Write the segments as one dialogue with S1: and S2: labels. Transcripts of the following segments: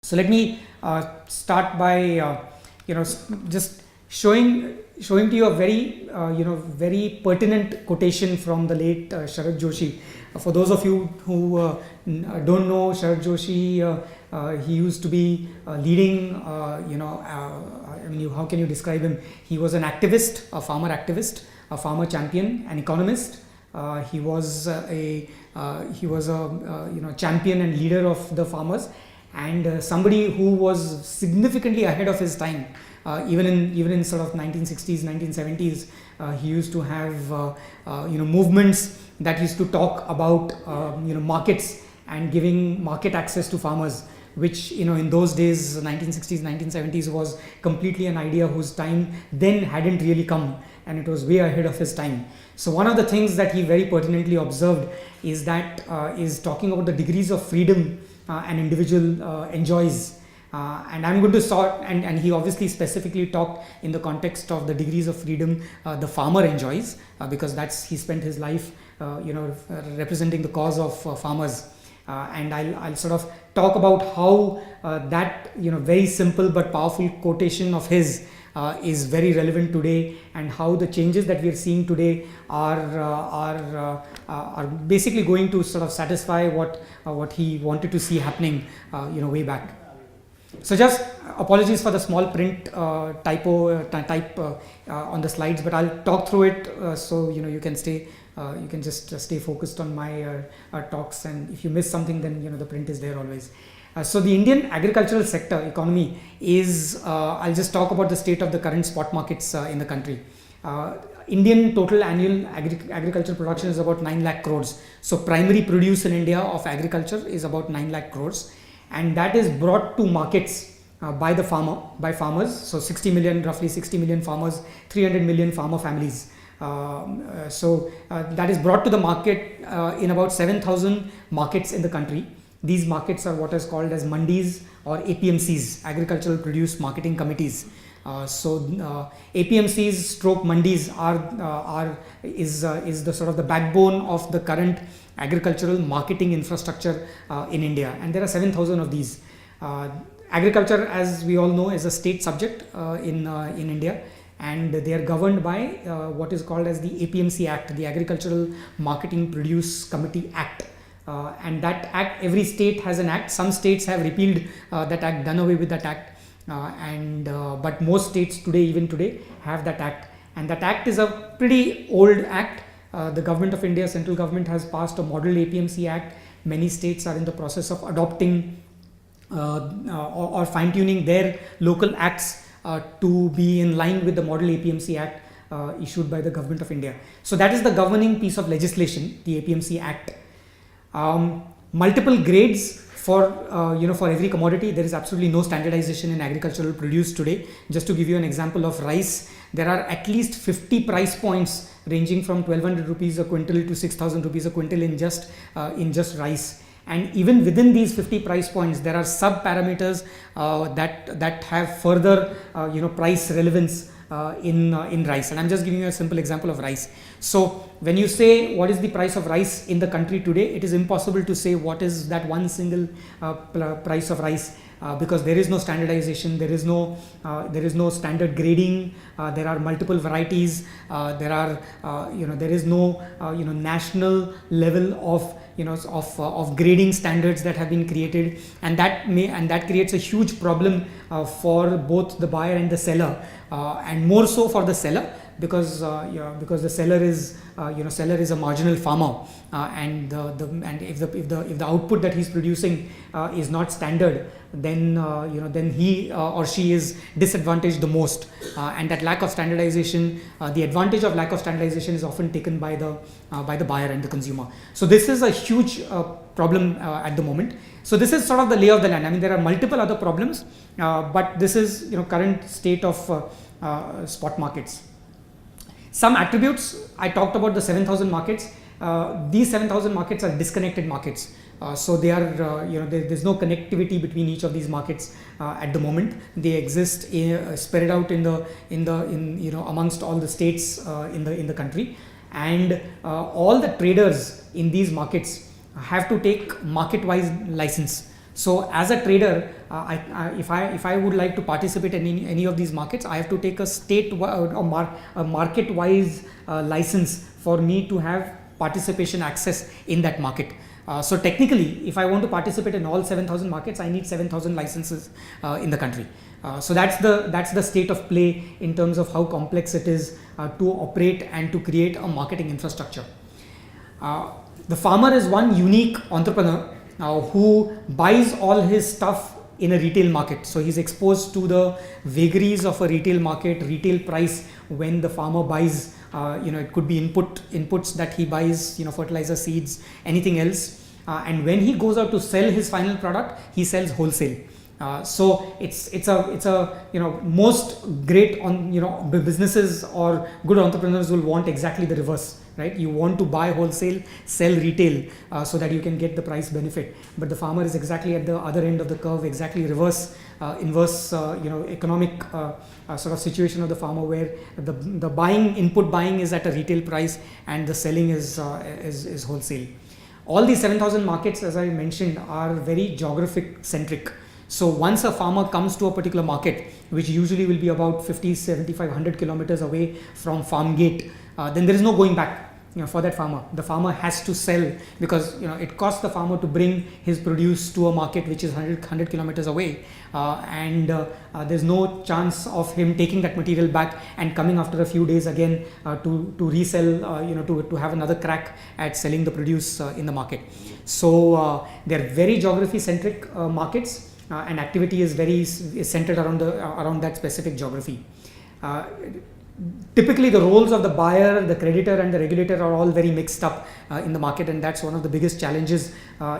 S1: So let me start by just showing to you a very very pertinent quotation from the late Sharad Joshi. For those of you who don't know Sharad Joshi, he used to be leading I mean, how can you describe him? He was an activist, a farmer champion, an economist. He was a champion and leader of the farmers, and somebody who was significantly ahead of his time. Even in sort of 1960s, 1970s, he used to have movements that used to talk about markets and giving market access to farmers, which in those days, 1960s, 1970s, was completely an idea whose time then hadn't really come, and it was way ahead of his time. So one of the things that he very pertinently observed is that is talking about the degrees of freedom an individual enjoys. And I'm going to sort, and he obviously specifically talked in the context of the degrees of freedom the farmer enjoys, because he spent his life representing the cause of farmers. And I'll sort of talk about how that very simple but powerful quotation of his is very relevant today, and how the changes that we are seeing today are basically going to sort of satisfy what he wanted to see happening way back. So just apologies for the small print type on the slides, but I'll talk through it so you can just stay focused on my talks, and if you miss something, then the print is there always. So the Indian agricultural sector economy is, I'll just talk about the state of the current spot markets in the country. Indian total annual agricultural production is about 9 lakh crores. So primary produce in India of agriculture is about 9 lakh crores, and that is brought to markets by farmers. So roughly 60 million farmers, 300 million farmer families. So that is brought to the market in about 7,000 markets in the country. These markets are what is called as mandis or APMCs, Agricultural Produce Marketing Committees. APMCs stroke mandis is the sort of the backbone of the current agricultural marketing infrastructure in India, and there are 7,000 of these. Agriculture, as we all know, is a state subject in India, and they are governed by what is called as the APMC Act, the Agricultural Marketing Produce Committee Act. And that act, every state has an act. Some states have repealed that act, done away with that act, but most states even today have that act, and that act is a pretty old act. The government of India, central government, has passed a model APMC Act. Many states are in the process of adopting or fine-tuning their local acts to be in line with the model APMC Act issued by the government of India. So that is the governing piece of legislation, the APMC Act. Multiple grades for every commodity. There is absolutely no standardization in agricultural produce today. Just to give you an example of rice, there are at least 50 price points ranging from 1,200 rupees a quintal to 6,000 rupees a quintal in just rice. And even within these 50 price points, there are sub parameters that have further price relevance in rice. And I'm just giving you a simple example of rice. So when you say what is the price of rice in the country today, it is impossible to say what is that one single price of rice, because there is no standardization, there is no standard grading, there are multiple varieties, there is no national level of grading standards that have been created, and that creates a huge problem for both the buyer and the seller, and more so for the seller, because the seller is a marginal farmer, and if the output that he's producing is not standard, then he or she is disadvantaged the most, and that lack of standardization, the advantage of lack of standardization is often taken by the buyer and the consumer. So this is a huge problem at the moment. So this is sort of the lay of the land. I mean, there are multiple other problems, but this is current state of spot markets. Some attributes, I talked about the 7,000 markets. These 7,000 markets are disconnected markets. So they are, there's no connectivity between each of these markets at the moment. They exist spread out amongst all the states in the country, and all the traders in these markets have to take market-wise license. So as a trader, if I would like to participate in any of these markets, I have to take a market-wise license for me to have participation access in that market. So technically, if I want to participate in all 7,000 markets, I need 7,000 licenses in the country. So that's the state of play in terms of how complex it is to operate and to create a marketing infrastructure. The farmer is one unique entrepreneur who buys all his stuff in a retail market. So he's exposed to the vagaries of a retail market, retail price when the farmer buys. It could be inputs that he buys, fertilizer, seeds, anything else. And when he goes out to sell his final product, he sells wholesale. So it's a most great businesses or good entrepreneurs will want exactly the reverse, right? You want to buy wholesale, sell retail, so that you can get the price benefit. But the farmer is exactly at the other end of the curve, exactly inverse economic sort of situation of the farmer, where the input buying is at a retail price and the selling is wholesale. All these 7,000 markets, as I mentioned, are very geographic centric. So once a farmer comes to a particular market, which usually will be about 50, 75, 100 kilometers away from farm gate, then there is no going back. For that farmer, the farmer has to sell, because it costs the farmer to bring his produce to a market which is 100 kilometers away, and there's no chance of him taking that material back and coming after a few days again to resell, to have another crack at selling the produce in the market. So they're very geography centric markets, and activity is centered around that specific geography. Typically, the roles of the buyer, the creditor, and the regulator are all very mixed up in the market, and that's one of the biggest challenges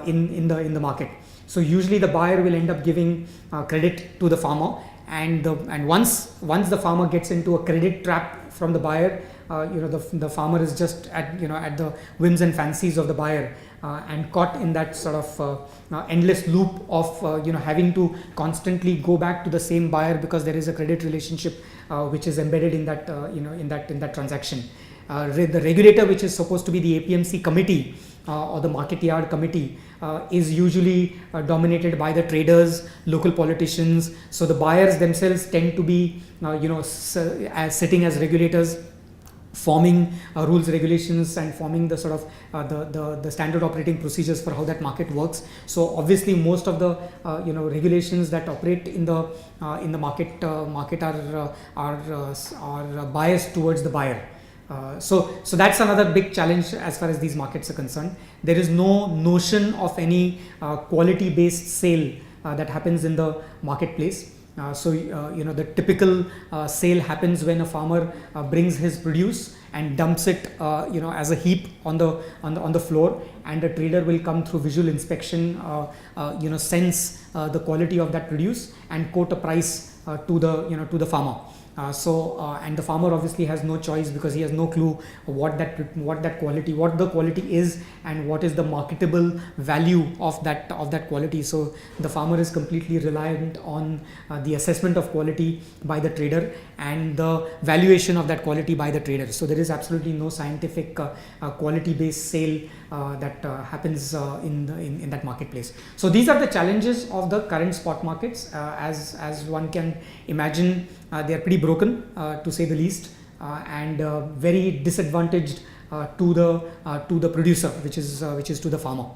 S1: in the market. So usually, the buyer will end up giving credit to the farmer, and once the farmer gets into a credit trap from the buyer, the farmer is just at the whims and fancies of the buyer, and caught in that sort of endless loop of having to constantly go back to the same buyer because there is a credit relationship which is embedded in that in that transaction. The regulator, which is supposed to be the APMC committee or the market yard committee, is usually dominated by the traders, local politicians. So the buyers themselves tend to be sitting as regulators, forming rules, regulations, and forming the sort of the standard operating procedures for how that market works. So obviously, most of the regulations that operate in the market are biased towards the buyer. So that's another big challenge as far as these markets are concerned. There is no notion of any quality-based sale that happens in the marketplace. The typical sale happens when a farmer brings his produce and dumps it as a heap on the floor, and the trader will come through visual inspection, sense the quality of that produce and quote a price to the farmer. And the farmer obviously has no choice, because he has no clue what the quality is and what is the marketable value of that quality. So the farmer is completely reliant on the assessment of quality by the trader and the valuation of that quality by the trader. So there is absolutely no scientific quality based sale that happens in that marketplace. So these are the challenges of the current spot markets. As one can imagine, they are pretty broken, to say the least, and very disadvantaged to the producer, which is to the farmer.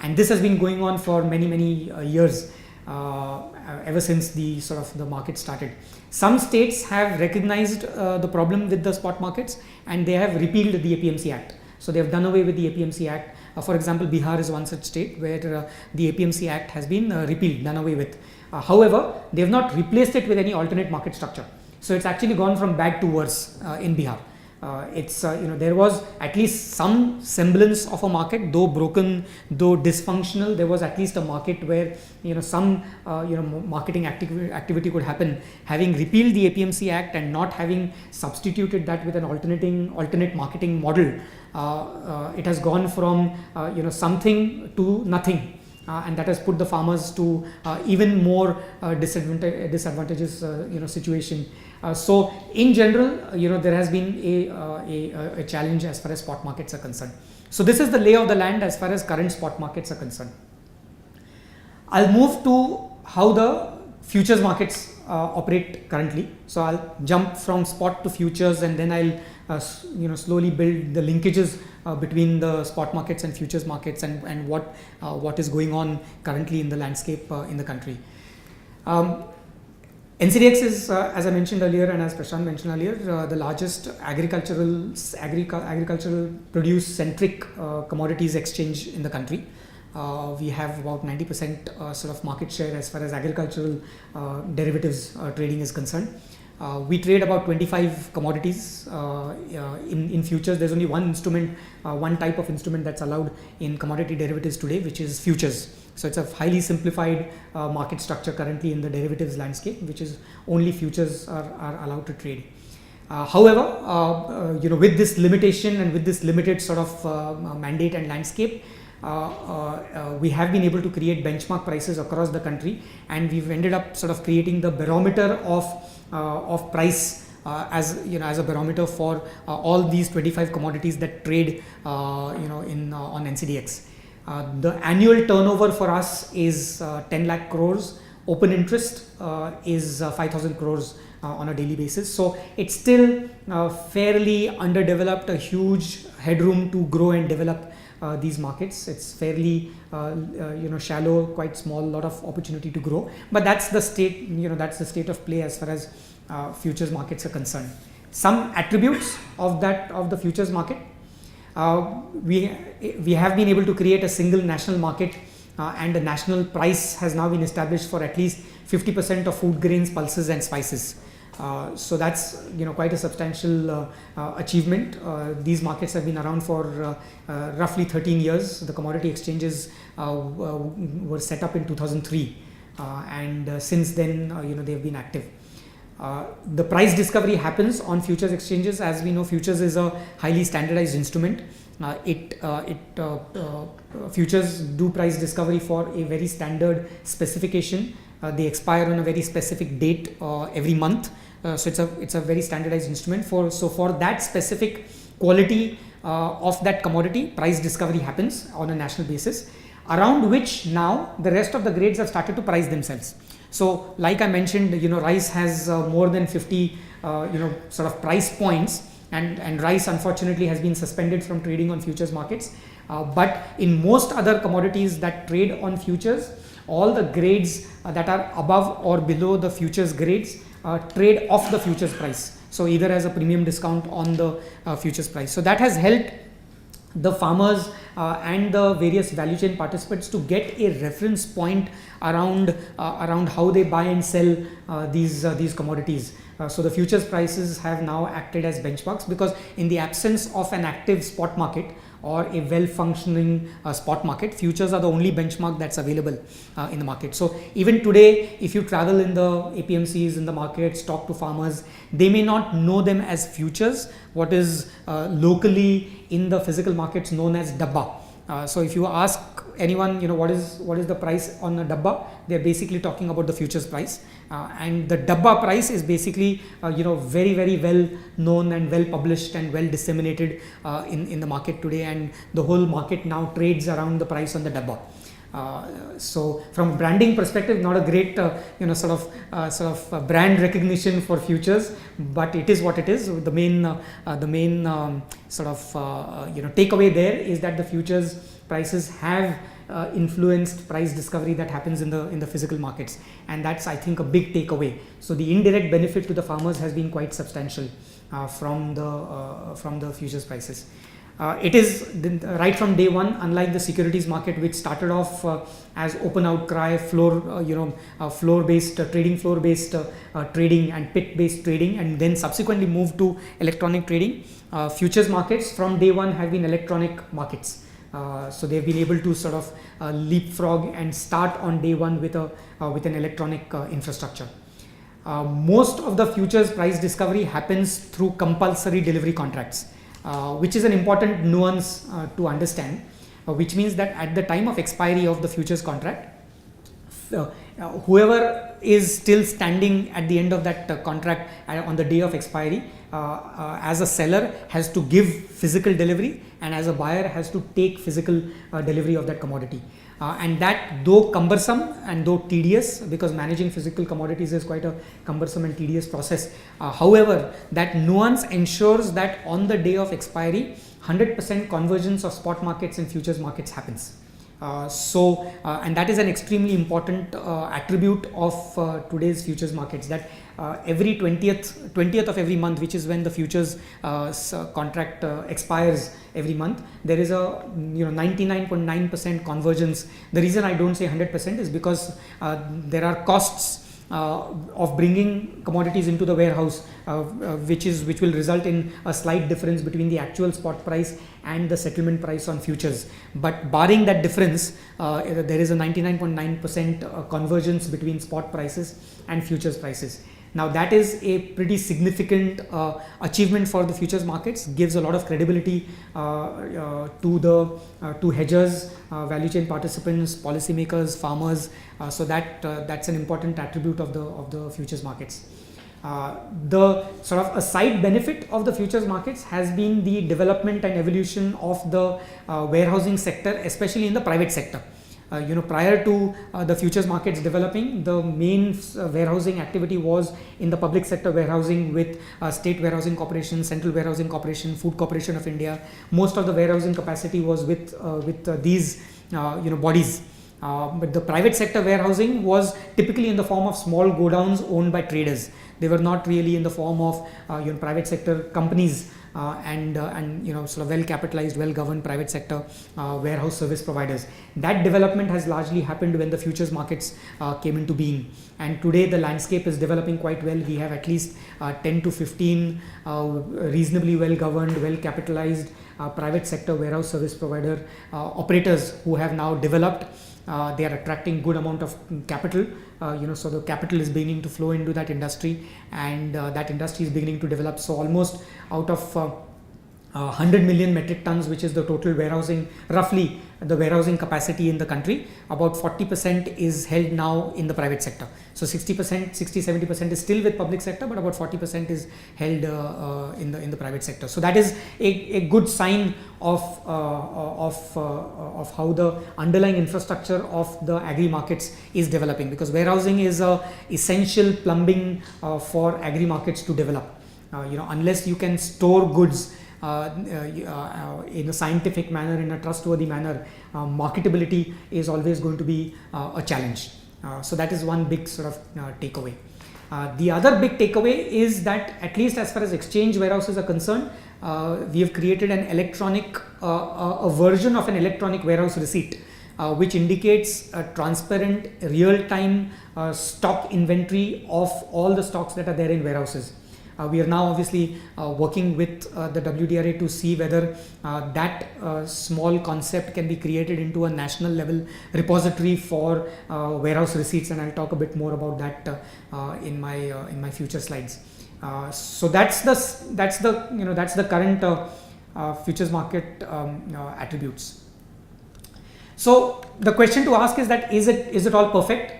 S1: And this has been going on for many years, ever since the market started. Some states have recognized the problem with the spot markets, and they have repealed the APMC Act. So they have done away with the APMC Act. For example, Bihar is one such state where the APMC Act has been repealed, done away with. However, they have not replaced it with any alternate market structure. So it's actually gone from bad to worse in Bihar. There was at least some semblance of a market, though broken, though dysfunctional. There was at least a market where some marketing activity could happen. Having repealed the APMC Act and not having substituted that with an alternate marketing model, it has gone from something to nothing. And that has put the farmers to even more disadvantageous situation. So in general, there has been a challenge as far as spot markets are concerned. So this is the lay of the land as far as current spot markets are concerned. I'll move to how the futures markets operate currently. So I'll jump from spot to futures, and then I'll slowly build the linkages between the spot markets and futures markets, and what is going on currently in the landscape in the country. NCDEX is, as I mentioned earlier and as Prashant mentioned earlier, the largest agricultural produce centric commodities exchange in the country. We have about 90% sort of market share as far as agricultural derivatives trading is concerned. We trade about 25 commodities in futures. There's only one type of instrument that's allowed in commodity derivatives today, which is futures. So it's a highly simplified market structure currently in the derivatives landscape, which is only futures are allowed to trade. However, with this limitation and with this limited sort of mandate and landscape, we have been able to create benchmark prices across the country, and we've ended up sort of creating the barometer of price as a barometer for all these 25 commodities that trade on NCDEX. The annual turnover for us is 10 lakh crores. Open interest is 5,000 crores on a daily basis. So it's still fairly underdeveloped, a huge headroom to grow and develop these markets. It's fairly shallow, quite small, lot of opportunity to grow. But that's the state, that's the state of play as far as futures markets are concerned. Some attributes of the futures market. We have been able to create a single national market, and a national price has now been established for at least 50% of food grains, pulses and spices. So that's quite a substantial achievement. These markets have been around for roughly 13 years. The commodity exchanges were set up in 2003, and since then they have been active. The price discovery happens on futures exchanges. As we know, futures is a highly standardized instrument. Futures do price discovery for a very standard specification. They expire on a very specific date every month. So it's a very standardized instrument. For that specific quality of that commodity, price discovery happens on a national basis, around which now the rest of the grades have started to price themselves. So like I mentioned, rice has more than 50 sort of price points, and rice unfortunately has been suspended from trading on futures markets. But in most other commodities that trade on futures, all the grades that are above or below the futures grades trade off the futures price. So either as a premium discount on the futures price. So that has helped the farmers and the various value chain participants to get a reference point around how they buy and sell these commodities. So the futures prices have now acted as benchmarks, because in the absence of an active spot market or a well-functioning spot market, futures are the only benchmark that's available in the market. So even today, if you travel in the APMCs, in the markets, talk to farmers, they may not know them as futures, what is locally in the physical markets known as dabba. So if you ask anyone, what is the price on a dabba, they're basically talking about the futures price. And the dabba price is basically very, very well known and well published and well disseminated in the market today, and the whole market now trades around the price on the dabba. So from a branding perspective, not a great sort of brand recognition for futures, but it is what it is. The main sort of takeaway there is that the futures prices have influenced price discovery that happens in the physical markets, and that's, I think, a big takeaway. So the indirect benefit to the farmers has been quite substantial from the futures prices. It is right from day one, unlike the securities market, which started off as open outcry, floor-based trading, trading and pit-based trading, and then subsequently moved to electronic trading. Futures markets from day one have been electronic markets. So they've been able to sort of leapfrog and start on day one with an electronic infrastructure. Most of the futures price discovery happens through compulsory delivery contracts, which is an important nuance to understand, which means that at the time of expiry of the futures contract, whoever is still standing at the end of that contract on the day of expiry, as a seller has to give physical delivery, and as a buyer has to take physical delivery of that commodity. And that, though cumbersome and though tedious, because managing physical commodities is quite a cumbersome and tedious process, however, that nuance ensures that on the day of expiry 100% convergence of spot markets and futures markets happens. And that is an extremely important attribute of today's futures markets, that every 20th of every month, which is when the futures contract expires every month, there is a 99.9% convergence. The reason I don't say 100% is because there are costs of bringing commodities into the warehouse, which will result in a slight difference between the actual spot price and the settlement price on futures. But barring that difference, there is a 99.9% convergence between spot prices and futures prices. Now that is a pretty significant achievement for the futures markets, gives a lot of credibility to hedgers, value chain participants, policymakers, farmers. So that's an important attribute of the futures markets. The sort of a side benefit of the futures markets has been the development and evolution of the warehousing sector, especially in the private sector. Prior to the futures markets developing, the main warehousing activity was in the public sector warehousing with State Warehousing Corporation, Central Warehousing Corporation, Food Corporation of India. Most of the warehousing capacity was with these bodies. But the private sector warehousing was typically in the form of small godowns owned by traders. They were not really in the form of private sector companies and sort of well capitalized, well governed private sector warehouse service providers. That development has largely happened when the futures markets came into being, and today the landscape is developing quite well. We have at least 10 to 15 reasonably well governed, well capitalized private sector warehouse service provider operators who have now developed. They are attracting good amount of capital, so the capital is beginning to flow into that industry, and that industry is beginning to develop. So almost out of 100 million metric tons, which is the total warehousing, roughly the warehousing capacity in the country, about 40% is held now in the private sector. So 60-70% is still with public sector, but about 40% is held in the private sector. So that is a good sign of how the underlying infrastructure of the agri markets is developing, because warehousing is a essential plumbing for agri markets to develop. Unless you can store goods in a scientific manner, in a trustworthy manner, marketability is always going to be a challenge. So that is one big sort of takeaway. The other big takeaway is that, at least as far as exchange warehouses are concerned, we have created an electronic, a version of an electronic warehouse receipt, which indicates a transparent real-time stock inventory of all the stocks that are there in warehouses. We are now obviously working with the WDRA to see whether that small concept can be created into a national level repository for warehouse receipts, and I'll talk a bit more about that in my future slides. So that's the current futures market attributes. So the question to ask is that is it all perfect?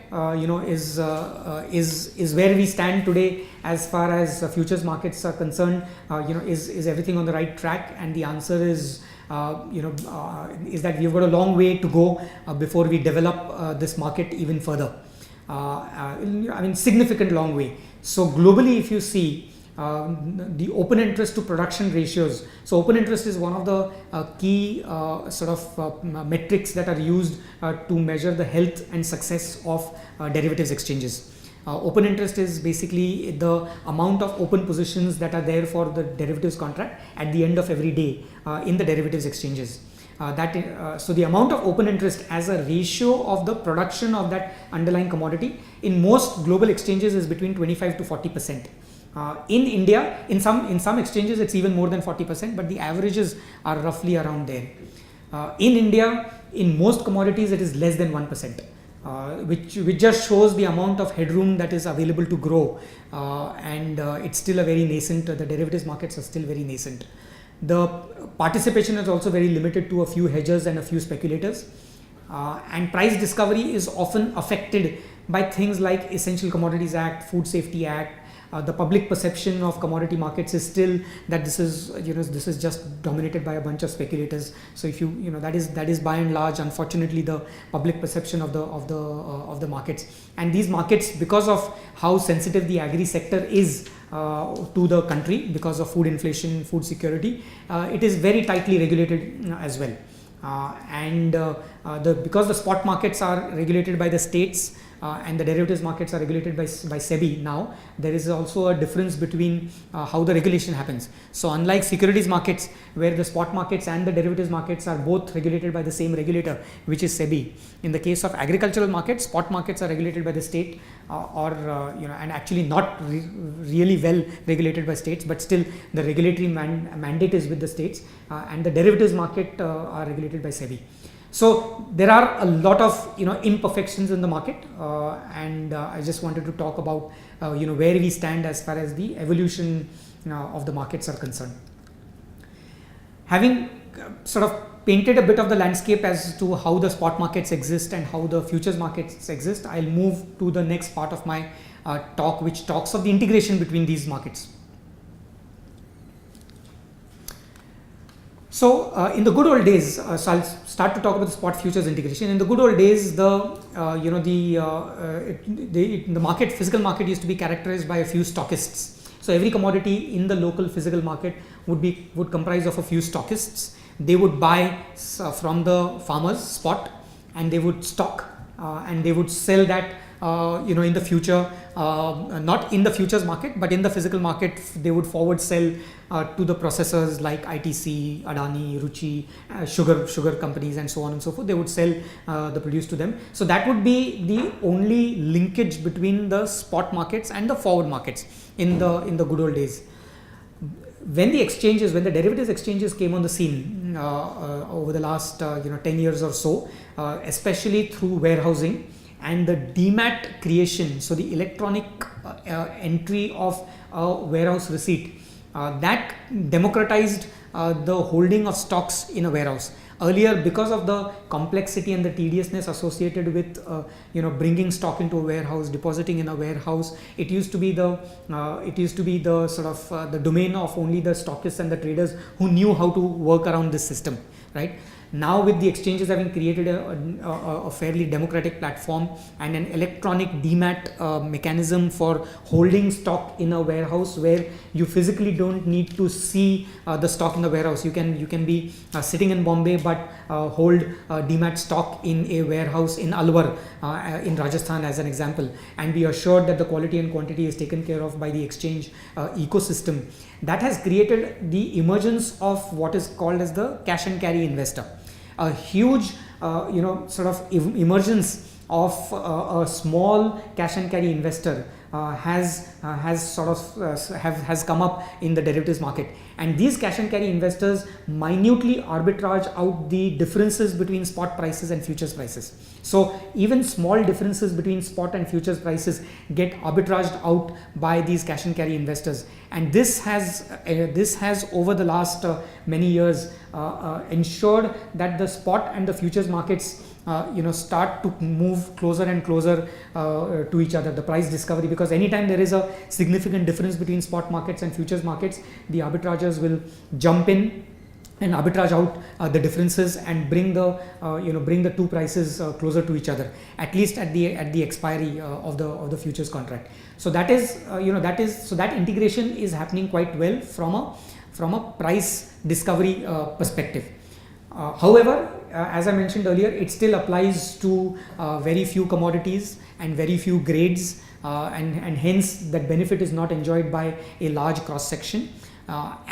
S1: Is where we stand today as far as futures markets are concerned, is everything on the right track? And the answer is is that we've got a long way to go before we develop this market even further. Significant long way. So globally, if you see, the open interest to production ratios. So open interest is one of the key metrics that are used to measure the health and success of derivatives exchanges. Open interest is basically the amount of open positions that are there for the derivatives contract at the end of every day in the derivatives exchanges. So the amount of open interest as a ratio of the production of that underlying commodity in most global exchanges is between 25 to 40%. In India, in some exchanges, it's even more than 40%, but the averages are roughly around there. In India, in most commodities, it is less than 1%, which just shows the amount of headroom that is available to grow, and it's still a very nascent. The derivatives markets are still very nascent. The participation is also very limited to a few hedgers and a few speculators, and price discovery is often affected by things like Essential Commodities Act, Food Safety Act. The public perception of commodity markets is still that this is just dominated by a bunch of speculators. So if that is by and large, unfortunately, the public perception of the markets. And these markets, because of how sensitive the agri sector is to the country, because of food inflation, food security, it is very tightly regulated as well. Because the spot markets are regulated by the states, and the derivatives markets are regulated by SEBI now, there is also a difference between how the regulation happens. So unlike securities markets, where the spot markets and the derivatives markets are both regulated by the same regulator, which is SEBI, in the case of agricultural markets, spot markets are regulated by the state, and actually not really well regulated by states, but still the regulatory mandate is with the states, and the derivatives market are regulated by SEBI. So there are a lot of imperfections in the market, and I just wanted to talk about where we stand as far as the evolution of the markets are concerned. Having sort of painted a bit of the landscape as to how the spot markets exist and how the futures markets exist, I'll move to the next part of my talk, which talks of the integration between these markets. So in the good old days, so I'll start to talk about the spot futures integration. In the good old days, the market, physical market, used to be characterized by a few stockists. So every commodity in the local physical market would comprise of a few stockists. They would buy from the farmers spot, and they would stock, and they would sell that in the future, not in the futures market, but in the physical market. They would forward sell to the processors like ITC, Adani, Ruchi, sugar companies, and so on and so forth. They would sell the produce to them. So that would be the only linkage between the spot markets and the forward markets in the good old days. When the derivatives exchanges came on the scene over the last 10 years or so, especially through warehousing and the demat creation, so the electronic entry of a warehouse receipt, that democratized the holding of stocks in a warehouse. Earlier, because of the complexity and the tediousness associated with bringing stock into a warehouse, depositing in a warehouse, it used to be the sort of the domain of only the stockists and the traders who knew how to work around this system, right? Now, with the exchanges having created a fairly democratic platform and an electronic demat mechanism for holding stock in a warehouse, where you physically don't need to see the stock in the warehouse. You can be sitting in Bombay, but hold demat stock in a warehouse in Alwar in Rajasthan, as an example, and be assured that the quality and quantity is taken care of by the exchange ecosystem. That has created the emergence of what is called as the cash and carry investor. A huge sort of emergence of a small cash and carry investor has come up in the derivatives market, and these cash and carry investors minutely arbitrage out the differences between spot prices and futures prices. So even small differences between spot and futures prices get arbitraged out by these cash and carry investors, and this has over the last many years ensured that the spot and the futures markets start to move closer and closer to each other, the price discovery, because anytime there is a significant difference between spot markets and futures markets, the arbitrageurs will jump in and arbitrage out the differences and bring the two prices closer to each other, at least at the expiry of the futures contract. So that integration is happening quite well from a price discovery perspective. However, as I mentioned earlier, it still applies to very few commodities and very few grades, and hence that benefit is not enjoyed by a large cross section. That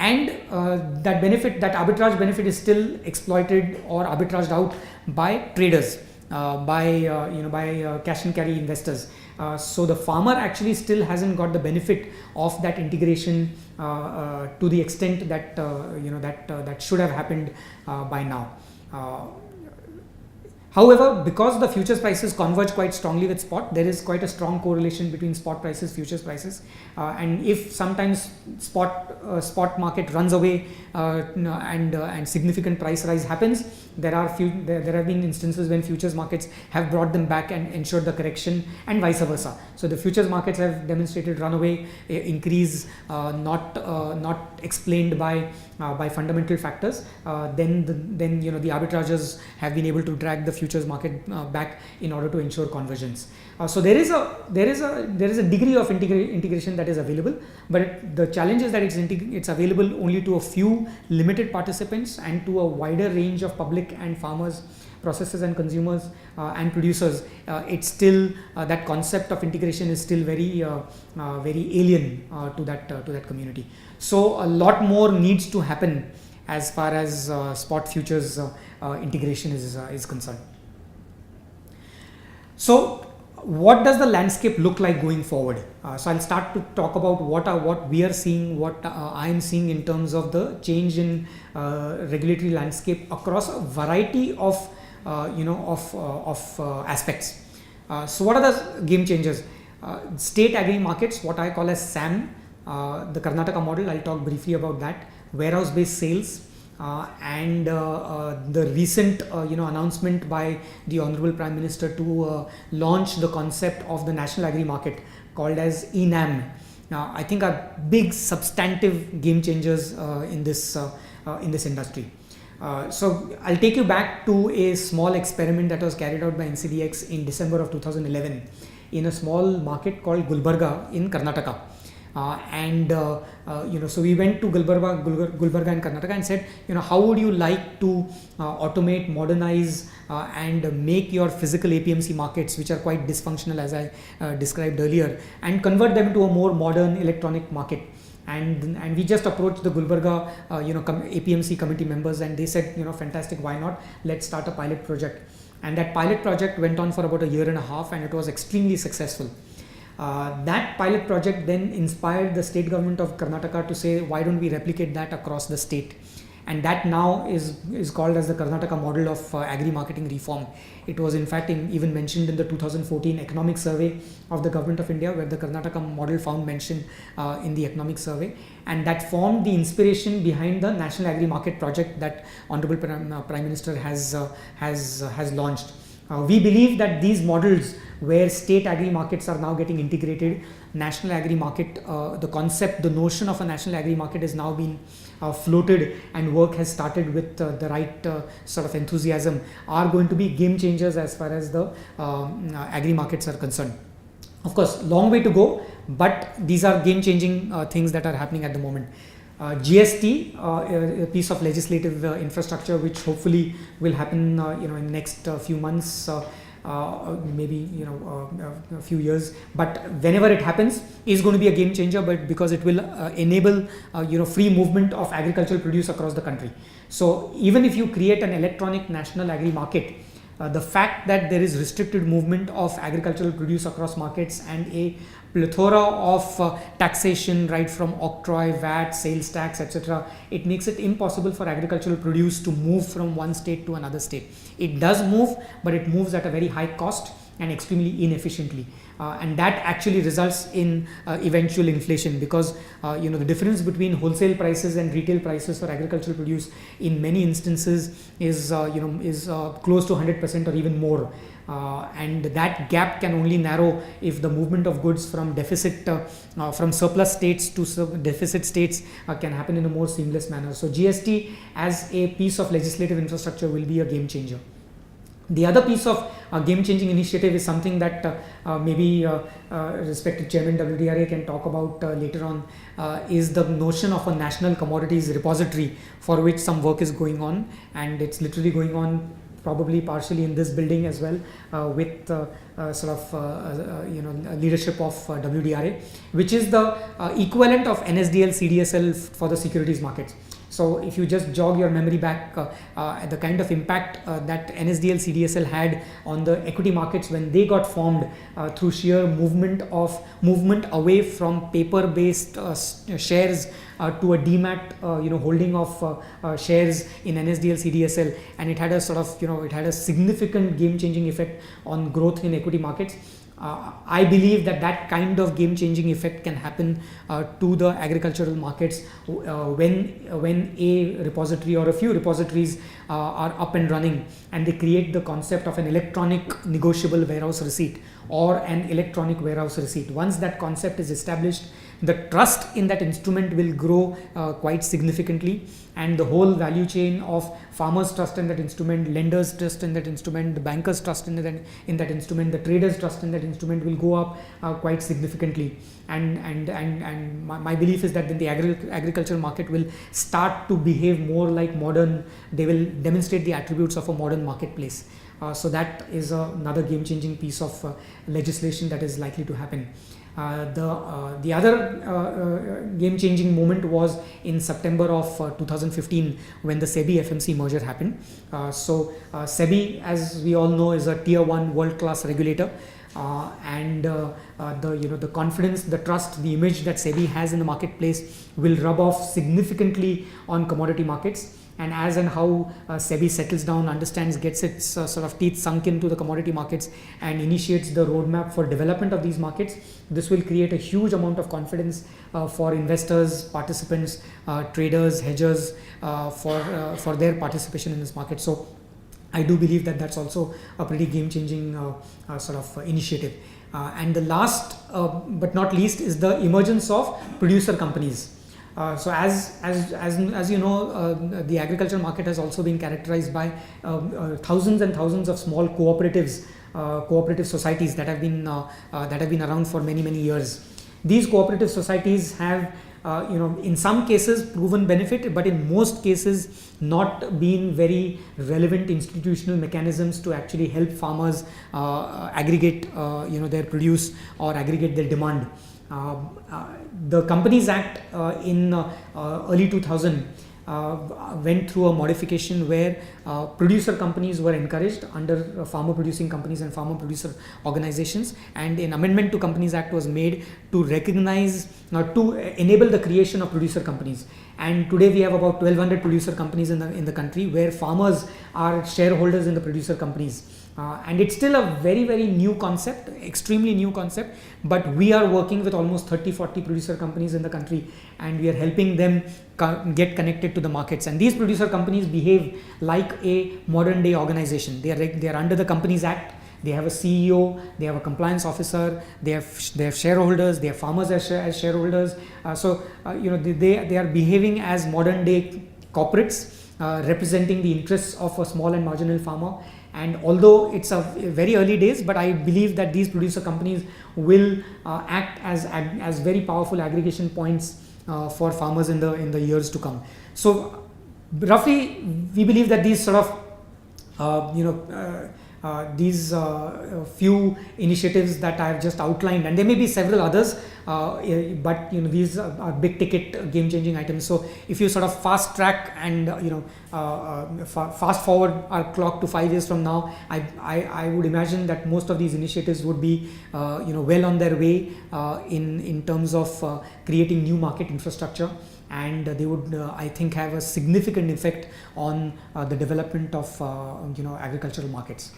S1: arbitrage benefit is still exploited or arbitraged out by traders, by cash and carry investors. So the farmer actually still hasn't got the benefit of that integration to the extent that that should have happened by now. However, because the futures prices converge quite strongly with spot, there is quite a strong correlation between spot prices, futures prices, and if sometimes spot market runs away and significant price rise happens, there have been instances when futures markets have brought them back and ensured the correction, and vice versa. So the futures markets have demonstrated runaway increase, not explained by fundamental factors. Then the arbitrageurs have been able to drag the futures market back in order to ensure convergence. So there is a degree of integration that is available, but the challenge is that it's available only to a few limited participants and to a wider range of public and farmers, processors and consumers and producers. It's still that concept of integration is still very alien to that community. So a lot more needs to happen as far as spot futures integration is concerned. So what does the landscape look like going forward? So I'll start to talk about what we are seeing, what I am seeing in terms of the change in regulatory landscape across a variety of aspects. So what are the game changers? State Agri Markets, what I call as SAM, the Karnataka model, I'll talk briefly about that. Warehouse based sales, and the recent announcement by the Honorable Prime Minister to launch the concept of the National Agri Market called as ENAM. I think are big substantive game changers in this industry. So I'll take you back to a small experiment that was carried out by NCDEX in December of 2011 in a small market called Gulbarga in Karnataka. So we went to Gulbarga in Karnataka and said, how would you like to automate, modernize and make your physical APMC markets, which are quite dysfunctional as I described earlier, and convert them to a more modern electronic market. And we just approached the Gulbarga APMC committee members, and they said, fantastic, why not, let's start a pilot project. And that pilot project went on for about a year and a half, and it was extremely successful. That pilot project then inspired the state government of Karnataka to say, why don't we replicate that across the state? And that now is called as the Karnataka model of agri marketing reform. It was in fact even mentioned in the 2014 economic survey of the government of India, where the Karnataka model found mention in the economic survey, and that formed the inspiration behind the National Agri Market project that Honorable Prime Minister has launched. We believe that these models where state agri markets are now getting integrated, National Agri Market, the concept, the notion of a National Agri Market is now being floated, and work has started with the right sort of enthusiasm, are going to be game changers as far as the agri markets are concerned. Of course, long way to go, but these are game changing things that are happening at the moment. GST, a piece of legislative infrastructure which hopefully will happen in the next few months, maybe a few years, but whenever it happens is going to be a game changer, but because it will enable free movement of agricultural produce across the country. So even if you create an electronic national agri market, the fact that there is restricted movement of agricultural produce across markets and a plethora of taxation, right from octroi, VAT, sales tax, etc., it makes it impossible for agricultural produce to move from one state to another state. It does move, but it moves at a very high cost and extremely inefficiently, and that actually results in eventual inflation, because the difference between wholesale prices and retail prices for agricultural produce in many instances is close to 100% or even more. And that gap can only narrow if the movement of goods from from surplus states to deficit states can happen in a more seamless manner. So GST as a piece of legislative infrastructure will be a game changer. The other piece of game changing initiative is something that maybe respected Chairman WDRA can talk about later on, is the notion of a national commodities repository, for which some work is going on, and it's literally going on probably partially in this building as well, with leadership of WDRA, which is the equivalent of NSDL CDSL for the securities markets. So if you just jog your memory back, the kind of impact that NSDL CDSL had on the equity markets when they got formed through sheer movement away from paper based shares to a demat holding of shares in NSDL CDSL, and it had a it had a significant game changing effect on growth in equity markets. I believe that kind of game changing effect can happen to the agricultural markets when a repository or a few repositories are up and running, and they create the concept of an electronic negotiable warehouse receipt or an electronic warehouse receipt. Once that concept is established, the trust in that instrument will grow quite significantly, and the whole value chain of farmers' trust in that instrument, lenders' trust in that instrument, the bankers' trust in that instrument, the traders' trust in that instrument will go up quite significantly. And my belief is that then the agricultural market will start to behave more like modern. They will demonstrate the attributes of a modern marketplace. So that is another game-changing piece of legislation that is likely to happen. The other game-changing moment was in September of 2015 when the SEBI FMC merger happened. SEBI, as we all know, is a tier 1 world-class regulator, and the confidence, the trust, the image that SEBI has in the marketplace will rub off significantly on commodity markets. And as and how SEBI settles down, understands, gets its sort of teeth sunk into the commodity markets and initiates the roadmap for development of these markets, this will create a huge amount of confidence for investors, participants, traders, hedgers, for their participation in this market. So I do believe that that's also a pretty game-changing sort of initiative. And the last but not least is the emergence of producer companies. So as you know, the agricultural market has also been characterized by thousands and thousands of small cooperatives, cooperative societies that have been around for many years. These cooperative societies have in some cases proven benefit, but in most cases not been very relevant institutional mechanisms to actually help farmers aggregate their produce or aggregate their demand. The Companies Act in early 2000 went through a modification where producer companies were encouraged under farmer producing companies and farmer producer organizations, and an amendment to Companies Act was made to recognize, to enable the creation of producer companies. And today we have about 1200 producer companies in the country, where farmers are shareholders in the producer companies. And it's still a very new concept, extremely new concept, but we are working with almost 30-40 producer companies in the country, and we are helping them get connected to the markets. And these producer companies behave like a modern day organization. They are under the Companies Act. They have a CEO, they have a compliance officer, they have shareholders, they have farmers as shareholders. They are behaving as modern day corporates, representing the interests of a small and marginal farmer. And although it's a very early days, but I believe that these producer companies will act as very powerful aggregation points for farmers in the years to come. So roughly, we believe that these sort of these few initiatives that I have just outlined, and there may be several others, but these are big ticket game changing items. So if you sort of fast track and fast forward our clock to 5 years from now, I would imagine that most of these initiatives would be well on their way in terms of creating new market infrastructure, and they would I think have a significant effect on the development of agricultural markets.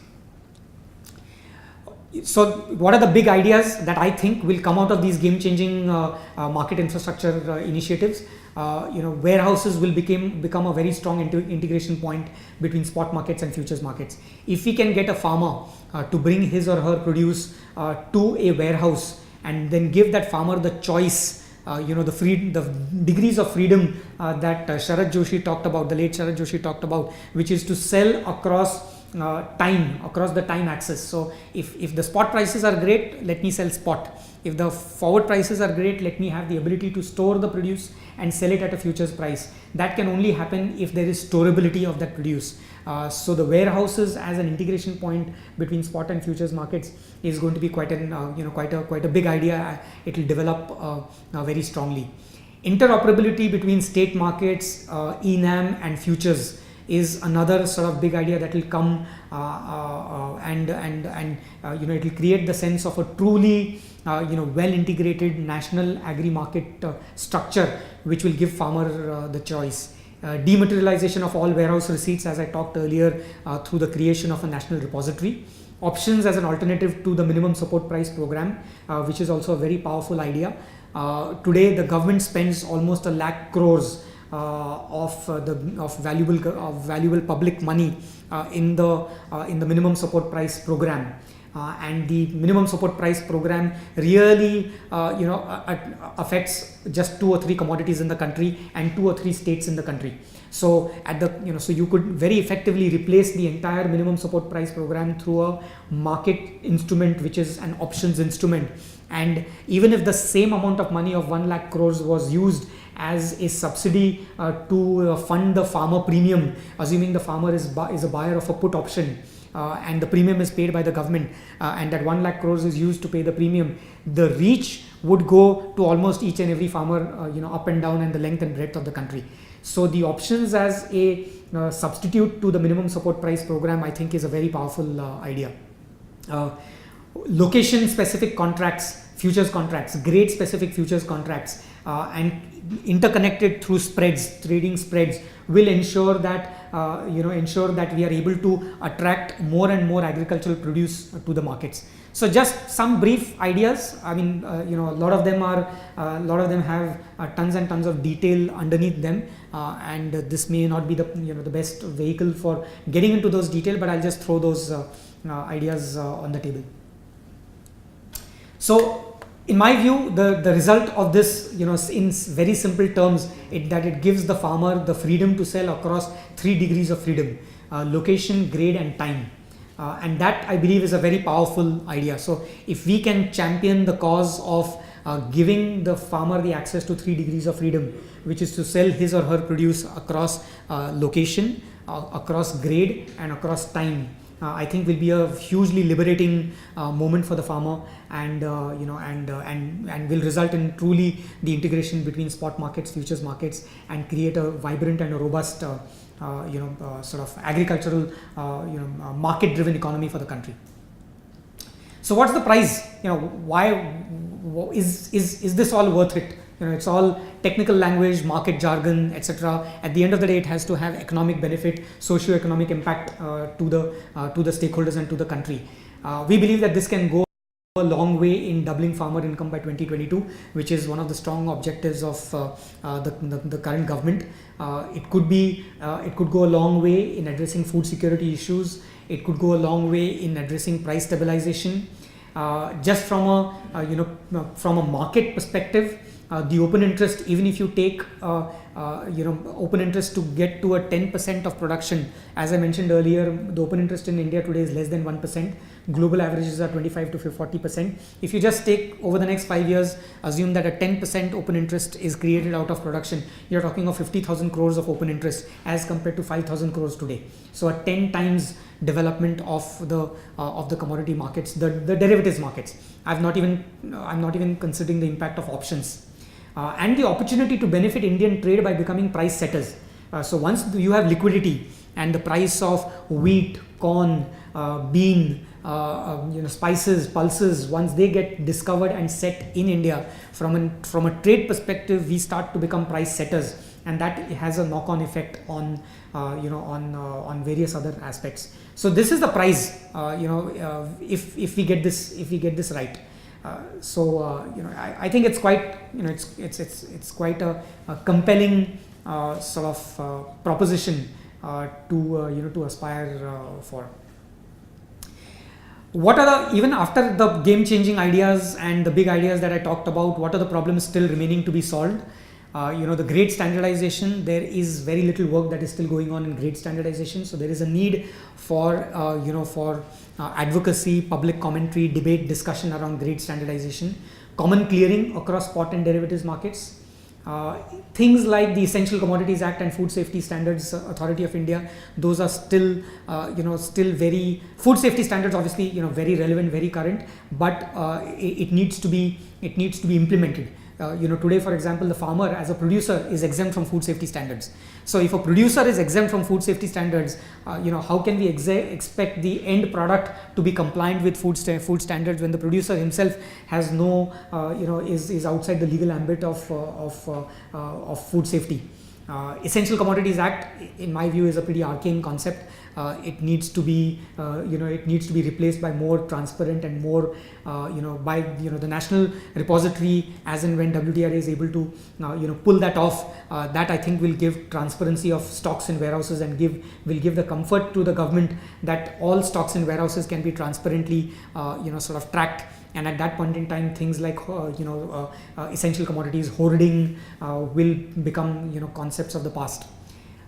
S1: So what are the big ideas that I think will come out of these game-changing market infrastructure initiatives? Warehouses will become a very strong integration point between spot markets and futures markets. If we can get a farmer to bring his or her produce to a warehouse and then give that farmer the choice, the degrees of freedom that Sharad Joshi talked about, the late Sharad Joshi talked about, which is to sell across the time axis. So if the spot prices are great, let me sell spot. if the forward prices are great, let me have the ability to store the produce and sell it at a futures price. That can only happen if there is storability of that produce. So the warehouses as an integration point between spot and futures markets is going to be quite a big idea. It will develop very strongly. Interoperability between state markets, ENAM and futures is another sort of big idea that will come, and it will create the sense of a truly well integrated national agri market structure, which will give farmer the choice. Dematerialization of all warehouse receipts, as I talked earlier, through the creation of a national repository. Options as an alternative to the minimum support price program, which is also a very powerful idea. Today the government spends almost 1 lakh crores of valuable public money in the minimum support price program. And the minimum support price program really affects just 2 or 3 commodities in the country and 2 or 3 states in the country. So so you could very effectively replace the entire minimum support price program through a market instrument, which is an options instrument. And even if the same amount of money of 1 lakh crores was used as a subsidy to fund the farmer premium, assuming the farmer is a buyer of a put option, and the premium is paid by the government, and that 1 lakh crores is used to pay the premium, the reach would go to almost each and every farmer, up and down and the length and breadth of the country. So the options as a substitute to the minimum support price program, I think, is a very powerful idea. Location specific contracts, futures contracts, grade specific futures contracts, and interconnected through spreads, trading spreads, will ensure that we are able to attract more and more agricultural produce to the markets. So just some brief ideas. I mean, a lot of them have tons and tons of detail underneath them, and this may not be the best vehicle for getting into those detail, but I'll just throw those ideas on the table. So in my view, the result of this, in very simple terms, that it gives the farmer the freedom to sell across 3 degrees of freedom: location, grade and time. And that, I believe, is a very powerful idea. So if we can champion the cause of giving the farmer the access to 3 degrees of freedom, which is to sell his or her produce across location, across grade and across time, I think will be a hugely liberating moment for the farmer, and and will result in truly the integration between spot markets, futures markets, and create a vibrant and a robust sort of agricultural market driven economy for the country. So what's the price? Why is this all worth it? It's all technical language, market jargon, etc. At the end of the day, it has to have economic benefit, socio-economic impact to the stakeholders and to the country. We believe that this can go a long way in doubling farmer income by 2022, which is one of the strong objectives of the current government. It could go a long way in addressing food security issues. It could go a long way in addressing price stabilization. Just from a market perspective, the open interest, even if you take open interest to get to a 10% of production, as I mentioned earlier, the open interest in India today is less than 1%. Global averages are 25 to 40%. If you just take over the next 5 years, assume that a 10% open interest is created out of production, you're talking of 50,000 crores of open interest as compared to 5,000 crores today. So a 10 times development of the commodity markets, the derivatives markets. I'm not even considering the impact of options. And the opportunity to benefit Indian trade by becoming price setters. So once you have liquidity and the price of wheat, corn, bean, spices, pulses, once they get discovered and set in India, from a trade perspective, we start to become price setters, and that has a knock-on effect on on various other aspects. So this is the prize, if we get this right. I think it's quite it's quite a compelling sort of proposition to aspire for. What are even after the game-changing ideas and the big ideas that I talked about, what are the problems still remaining to be solved? The grade standardization, there is very little work that is still going on in grade standardization. So there is a need for advocacy, public commentary, debate, discussion around grade standardization. common clearing across spot and derivatives markets. Things like the Essential Commodities Act and Food Safety Standards Authority of India, those are still, still very, food safety standards obviously, very relevant, very current, but it needs to be implemented. Today, for example, the farmer as a producer is exempt from food safety standards. So if a producer is exempt from food safety standards, how can we expect the end product to be compliant with food standards when the producer himself has no, is outside the legal ambit of food safety? Essential Commodities Act, in my view, is a pretty arcane concept. It needs to be, replaced by more transparent and more, by the national repository, as and when WTRA is able to, pull that off. That I think will give transparency of stocks in warehouses and will give the comfort to the government that all stocks in warehouses can be transparently, sort of tracked. And at that point in time, things like essential commodities hoarding will become concepts of the past.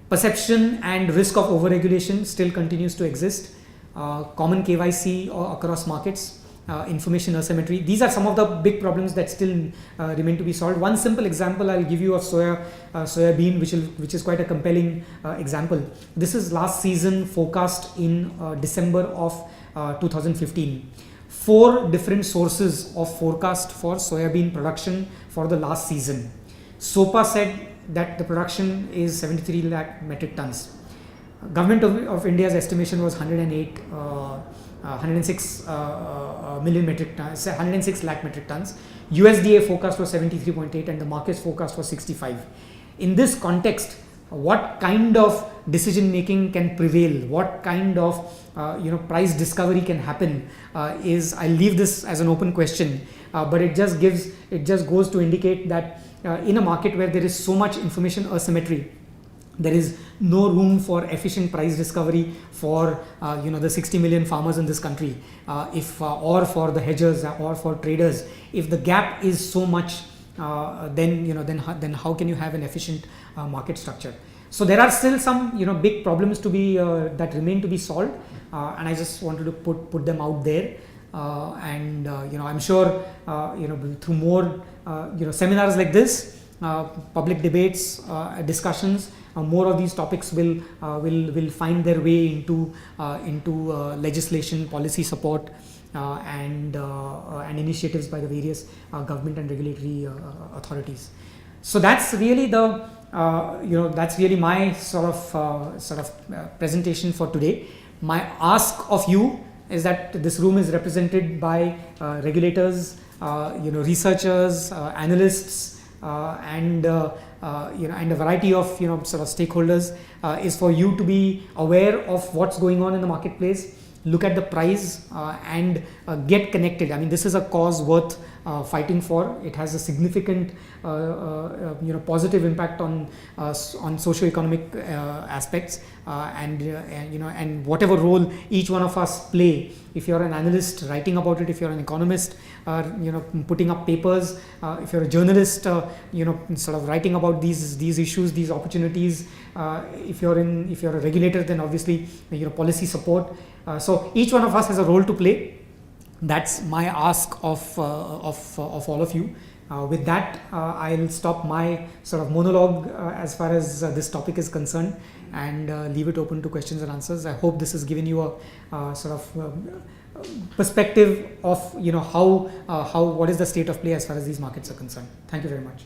S1: Perception and risk of overregulation still continues to exist. Common KYC across markets, information asymmetry. These are some of the big problems that still remain to be solved. One simple example I'll give you of soybean, which is quite a compelling example. This is last season forecast in December of 2015. 4 different sources of forecast for soybean production for the last season. SOPA said that the production is 73 lakh metric tons. Government of India's estimation was 106 million metric tons, 106 lakh metric tons. USDA forecast was 73.8 and the market's forecast was 65. In this context, what kind of decision making can prevail, what kind of price discovery can happen, is, I leave this as an open question, but it just goes to indicate that in a market where there is so much information asymmetry, there is no room for efficient price discovery for the 60 million farmers in this country, or for the hedgers or for traders. If the gap is so much, then how can you have an efficient market structure? So there are still some big problems to be that remain to be solved, and I just wanted to put them out there. I'm sure through more seminars like this, public debates, discussions, more of these topics will find their way into legislation, policy support, and initiatives by the various government and regulatory authorities. So that's really that's really my sort of presentation for today. My ask of you is that this room is represented by regulators, researchers, analysts, and a variety of sort of stakeholders, is for you to be aware of what's going on in the marketplace, look at the price, and get connected. I mean, this is a cause worth fighting for. It has a significant positive impact on socio-economic aspects, and whatever role each one of us play. If you're an analyst writing about it, if you're an economist putting up papers, if you're a journalist sort of writing about these issues, these opportunities, if you're a regulator, then obviously policy support. So each one of us has a role to play. That's my ask of all of you. With that, I'll stop my sort of monologue as far as this topic is concerned, and leave it open to questions and answers. I hope this has given you a sort of perspective of what is the state of play as far as these markets are concerned. Thank you very much.